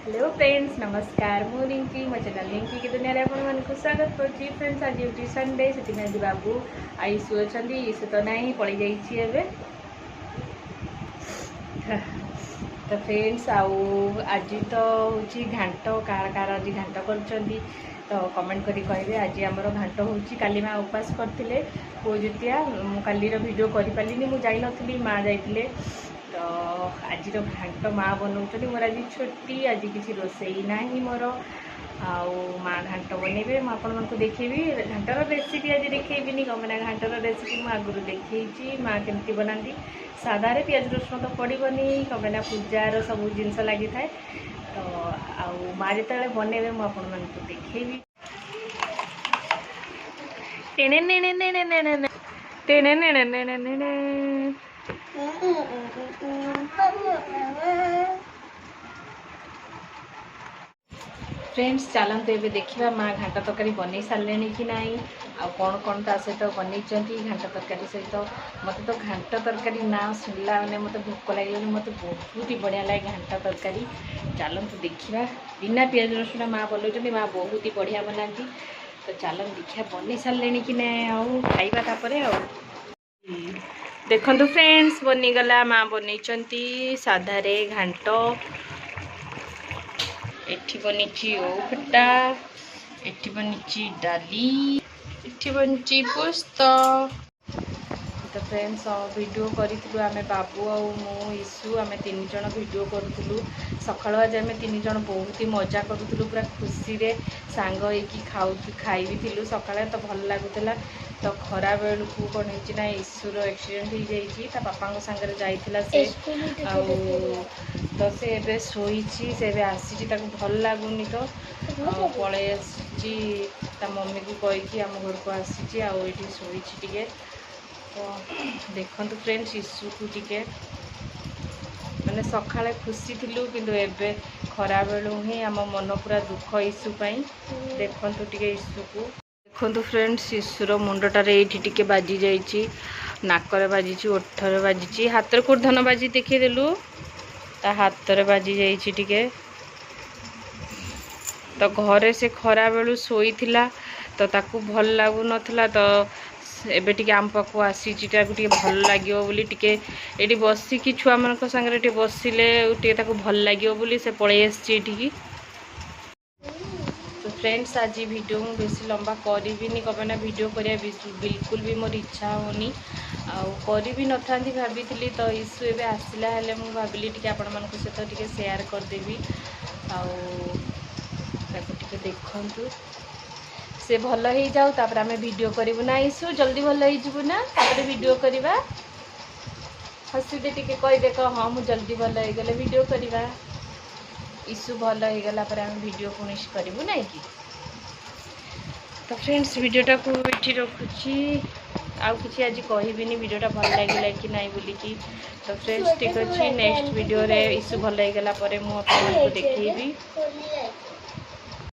Hello friends नमस्कार मु रिंकी मो चैनल रिंकी की दुनिया रे आपण मानकु स्वागत करछि। फ्रेंड्स आज यूटी संडे सेति आज बाबू आईसु अछंदी इसु तो नाही पळी जाईछि एबे तो फ्रेंड्स आउ आज तो होछि घांट कार कार आज घांट करछंदी तो कमेंट करी कहबे। आज हमर घांट होछि काली मा उपास करथिले पूजितिया मु काली रो वीडियो करि पालिनी मु जाई नथली मा जाईतिले तो आज घांट माँ बनाऊँ मोर आज छुट्टी आज किसी रोसई ना मोर आउ माँ घांट बनइबे मुझे देखेबी घांटर रेसिपी आज देखेबी कम घांटर रेसिपी मुझे आगुरी देखी माँ केमती बनाती सादा रे पियाज रसुण तो पड़ोनी कम पूजार सब जिनस लगी थाए तो आउ माँ जो बनइबे मुझे देखेबी। टेने नेने नेने नेने टेने नेने नेने नेने फ्रेंड्स चलते एवं देखा माँ घांट तरकारी बन सारे कि ना आ कौन कौन ता सहित बन घांट तरकारी सहित मत तो घांट तरकारी ना शुणला मैंने मत भोक लगे मत बहुत ही बढ़िया लगे घांट तरकारी। चलते देखा बिना पियाज रसुण माँ बनाऊँ माँ बहुत ही बढ़िया बनाती तो चलन देखा बन सारे कि ना खाइबा तापर देखु फ्रेंड्स बनीगला माँ बन साधारे घांट एठी बनी ओखटा एठी बनी डाली एठी बनी पोस्त तो फ्रेंड्स वीडियो करूँ आम बाबू आ मु ईसु आम तीन जन वीडियो करूँ सकाल आज आम तीन जन बहुत ही मजा करूँ पूरा खुशी रे सांग खाई भी थिलु सकाଳେ तो भल लगुला तो खरा बेलू कौन है ईसुर एक्सीडेंट हो जाइए पापा सागर जाइला से तो से एबे सोईची से एबे आसी भल लगुनि तो पलि आसी मम्मी को कहीकि आम घर को आसी आईटी सोईची टिके तो देखु फ्रेंड्स ईसु को टिके मैंने सकाଳେ खुशी थिलु किंतु एबे खरा बेलू ही आम मन पूरा दुख ईसु पाई देखु टिके ईसु को देखु फ्रेंड्स ईसुर मुंडटार ये बाजी जाइए नाकर बाजी ओठर बाजी हाथ कोट धन बाजी देखीदेलु ता हाथ रे बाजी जाइए टिके तो घरे से खरा बेलू शोई तो ताकू भल लगु नथला तो एबे टिके आम पाखु आसी भल लगे बोली टिके एटी बसिकी छुआ मान सागर बसिले ताकू भल लगे बोली से पलि आसी तो फ्रेंड्स आज वीडियो मु बेसी लंबा करी कमेना वीडियो करिया बिल्कुल भी मोर इच्छा होनी करी भी नथांती भाभी तो इशू एबे आसला हेले मु भाबिली टिके आपण मानक सहित टिके शेयर करदेवी टिके देखंतु से भल हो जाऊ तापर आमे वीडियो करिवु ना इशू जल्दी भल हो जिवु ना तापर वीडियो करिवा हसी दे टिके कहि देख हां मु जल्दी भल हो गले वीडियो करिवा इशू भल हो गला पर आमे वीडियो फिनिश करिवु ना कि तो फ्रेंड्स वीडियोटा को ये रखुची आउ किसी आज कहबिनी वीडियोटा भल लगे कि ना बोलिकी तो फ्रेंड्स ठीक अच्छे नेक्स्ट वीडियो रे इशू भल हो गला पर मु आपको देखैबी।